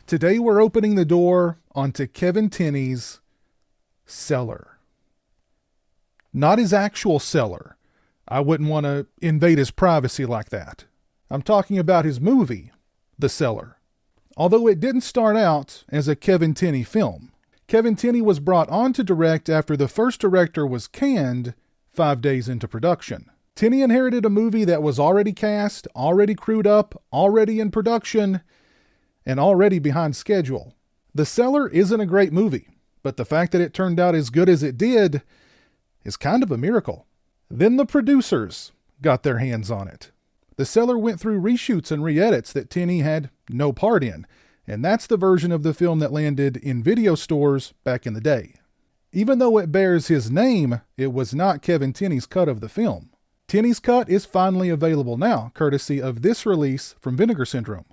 Today we're opening the door onto Kevin Tenney's cellar. Not his actual cellar. I wouldn't want to invade his privacy like that. I'm talking about his movie, The Cellar. Although it didn't start out as a Kevin Tenney film. Kevin Tenney was brought on to direct after the first director was canned 5 days into production. Tenney inherited a movie that was already cast, already crewed up, already in production, and already behind schedule. The Cellar isn't a great movie, but the fact that it turned out as good as it did is kind of a miracle. Then the producers got their hands on it. The Cellar went through reshoots and re-edits that Tenney had no part in, and that's the version of the film that landed in video stores back in the day. Even though it bears his name, it was not Kevin Tenney's cut of the film. Tenney's cut is finally available now, courtesy of this release from Vinegar Syndrome.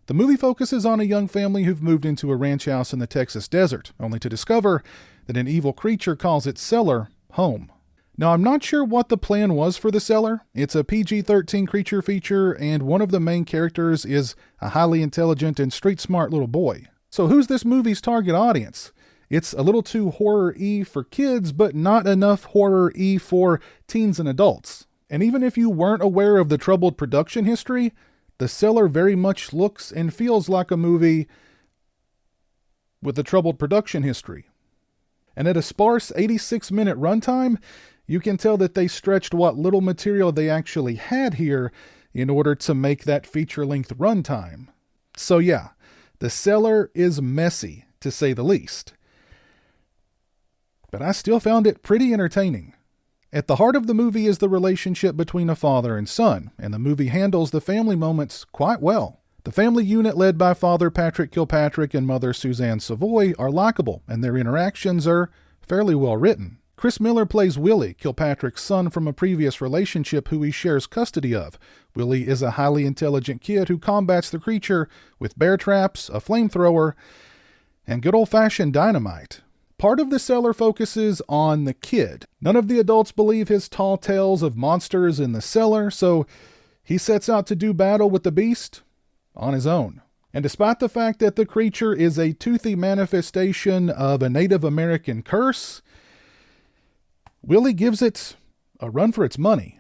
The movie focuses on a young family who've moved into a ranch house in the Texas desert, only to discover that an evil creature calls its cellar home. Now, I'm not sure what the plan was for The Cellar. It's a PG-13 creature feature, and one of the main characters is a highly intelligent and street-smart little boy. So who's this movie's target audience? It's a little too horror-y for kids, but not enough horror-y for teens and adults. And even if you weren't aware of the troubled production history, The Cellar very much looks and feels like a movie with a troubled production history. And at a sparse 86-minute runtime, you can tell that they stretched what little material they actually had here in order to make that feature-length runtime. So yeah, The Cellar is messy, to say the least. But I still found it pretty entertaining. At the heart of the movie is the relationship between a father and son, and the movie handles the family moments quite well. The family unit led by Father Patrick Kilpatrick and Mother Suzanne Savoy are likable, and their interactions are fairly well written. Chris Miller plays Willie, Kilpatrick's son from a previous relationship who he shares custody of. Willie is a highly intelligent kid who combats the creature with bear traps, a flamethrower, and good old-fashioned dynamite. Part of The Cellar focuses on the kid. None of the adults believe his tall tales of monsters in the cellar, so he sets out to do battle with the beast on his own. And despite the fact that the creature is a toothy manifestation of a Native American curse, Willie gives it a run for its money.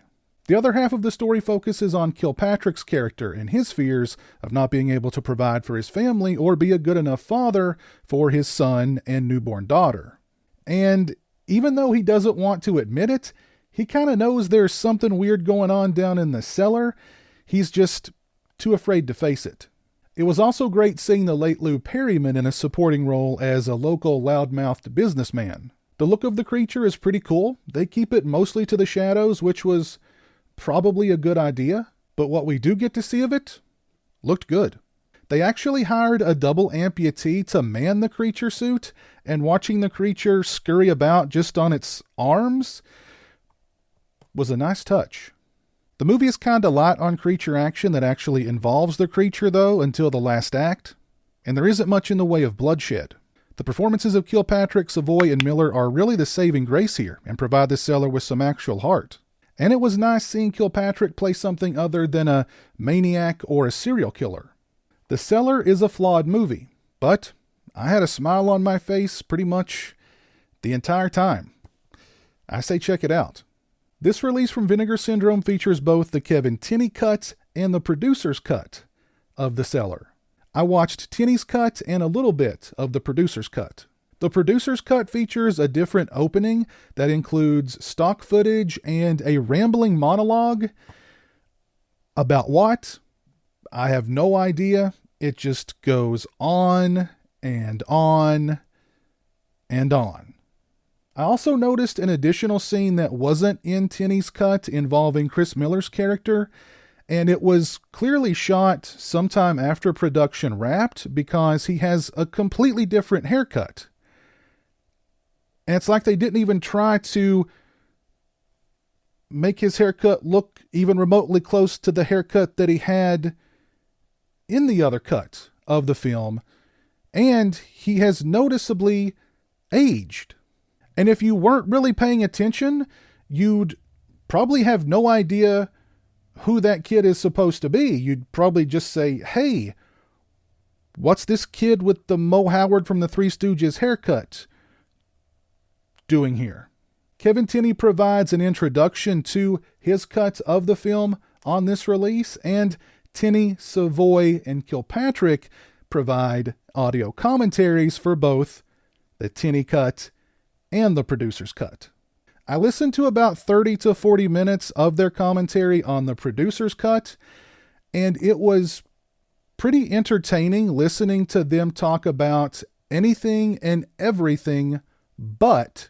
The other half of the story focuses on Kilpatrick's character and his fears of not being able to provide for his family or be a good enough father for his son and newborn daughter. And even though he doesn't want to admit it, he kind of knows there's something weird going on down in the cellar. He's just too afraid to face it. It was also great seeing the late Lou Perryman in a supporting role as a local loudmouthed businessman. The look of the creature is pretty cool. They keep it mostly to the shadows, which was probably a good idea, but what we do get to see of it looked good. They actually hired a double amputee to man the creature suit, and watching the creature scurry about just on its arms was a nice touch. The movie is kinda light on creature action that actually involves the creature, though, until the last act, and there isn't much in the way of bloodshed. The performances of Kilpatrick, Savoy, and Miller are really the saving grace here and provide the Cellar with some actual heart. And it was nice seeing Kilpatrick play something other than a maniac or a serial killer. The Cellar is a flawed movie, but I had a smile on my face pretty much the entire time. I say check it out. This release from Vinegar Syndrome features both the Kevin Tenney cut and the producer's cut of The Cellar. I watched Tenney's cut and a little bit of the producer's cut. The producer's cut features a different opening that includes stock footage and a rambling monologue. About what? I have no idea. It just goes on and on and on. I also noticed an additional scene that wasn't in Tenney's cut involving Chris Miller's character, and it was clearly shot sometime after production wrapped because he has a completely different haircut. And it's like they didn't even try to make his haircut look even remotely close to the haircut that he had in the other cut of the film. And he has noticeably aged. And if you weren't really paying attention, you'd probably have no idea who that kid is supposed to be. You'd probably just say, hey, What's this kid with the Mo Howard from the Three Stooges haircut doing here? Kevin Tenney provides an introduction to his cut of the film on this release, and Tenney, Savoy, and Kilpatrick provide audio commentaries for both the Tenney cut and the producer's cut. I listened to about 30 to 40 minutes of their commentary on the producer's cut, and it was pretty entertaining listening to them talk about anything and everything but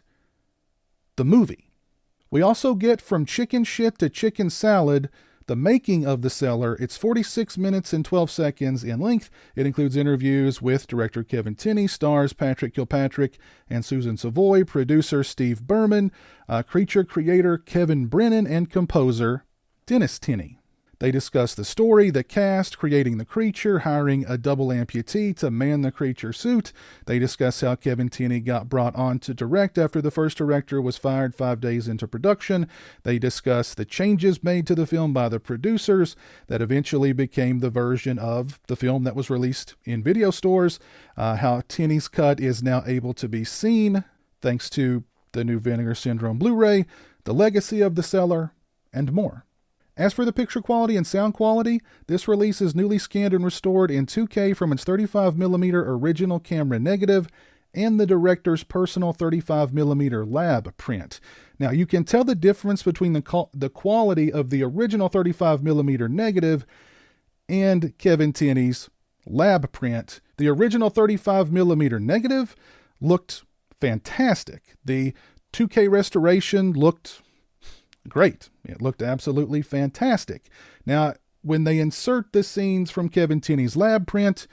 the movie. We also get from chicken shit to chicken salad, the making of the Cellar. It's 46 minutes and 12 seconds in length. It includes interviews with director Kevin Tenney, stars Patrick Kilpatrick and Susan Savoy, producer Steve Berman, creature creator Kevin Brennan, and composer Dennis Tenney. They discuss the story, the cast, creating the creature, hiring a double amputee to man the creature suit. They discuss how Kevin Tenney got brought on to direct after the first director was fired 5 days into production. They discuss the changes made to the film by the producers that eventually became the version of the film that was released in video stores, how Tenney's cut is now able to be seen thanks to the new Vinegar Syndrome Blu-ray, the legacy of the Cellar, and more. As for the picture quality and sound quality, this release is newly scanned and restored in 2K from its 35mm original camera negative and the director's personal 35mm lab print. Now, you can tell the difference between the quality of the original 35mm negative and Kevin Tenney's lab print. The original 35mm negative looked fantastic. The 2K restoration looked great. It looked absolutely fantastic. Now, when they insert the scenes from Kevin Tenney's lab print,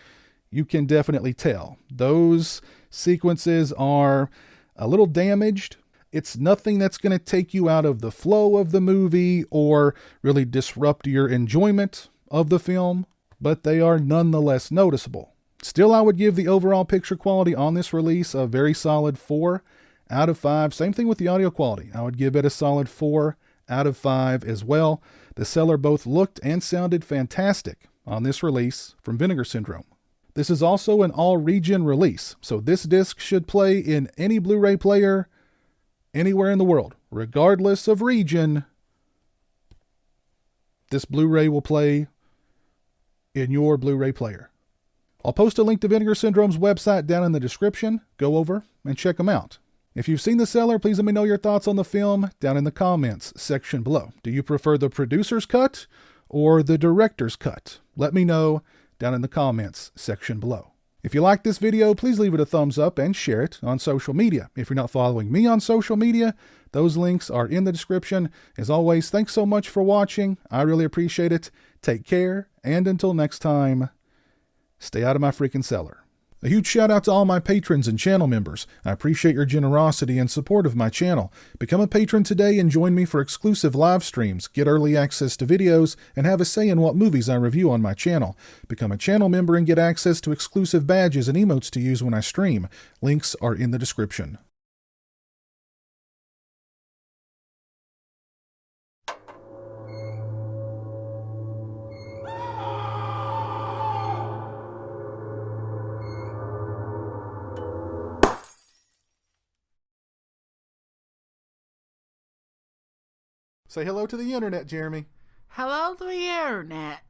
you can definitely tell. Those sequences are a little damaged. It's nothing that's going to take you out of the flow of the movie or really disrupt your enjoyment of the film, but they are nonetheless noticeable. Still, I would give the overall picture quality on this release a very solid 4 out of 5. Same thing with the audio quality. I would give it a solid 4 out of 5 as well. The Cellar both looked and sounded fantastic on this release from Vinegar Syndrome. This is also an all-region release, so this disc should play in any Blu-ray player anywhere in the world. Regardless of region, this Blu-ray will play in your Blu-ray player. I'll post a link to Vinegar Syndrome's website down in the description. Go over and check them out. If you've seen The Cellar, please let me know your thoughts on the film down in the comments section below. Do you prefer the producer's cut or the director's cut? Let me know down in the comments section below. If you like this video, please leave it a thumbs up and share it on social media. If you're not following me on social media, those links are in the description. As always, thanks so much for watching. I really appreciate it. Take care, and until next time, stay out of my freaking cellar. A huge shout out to all my patrons and channel members. I appreciate your generosity and support of my channel. Become a patron today and join me for exclusive live streams, get early access to videos, and have a say in what movies I review on my channel. Become a channel member and get access to exclusive badges and emotes to use when I stream. Links are in the description. Say hello to the internet, Jeremy. Hello to the internet.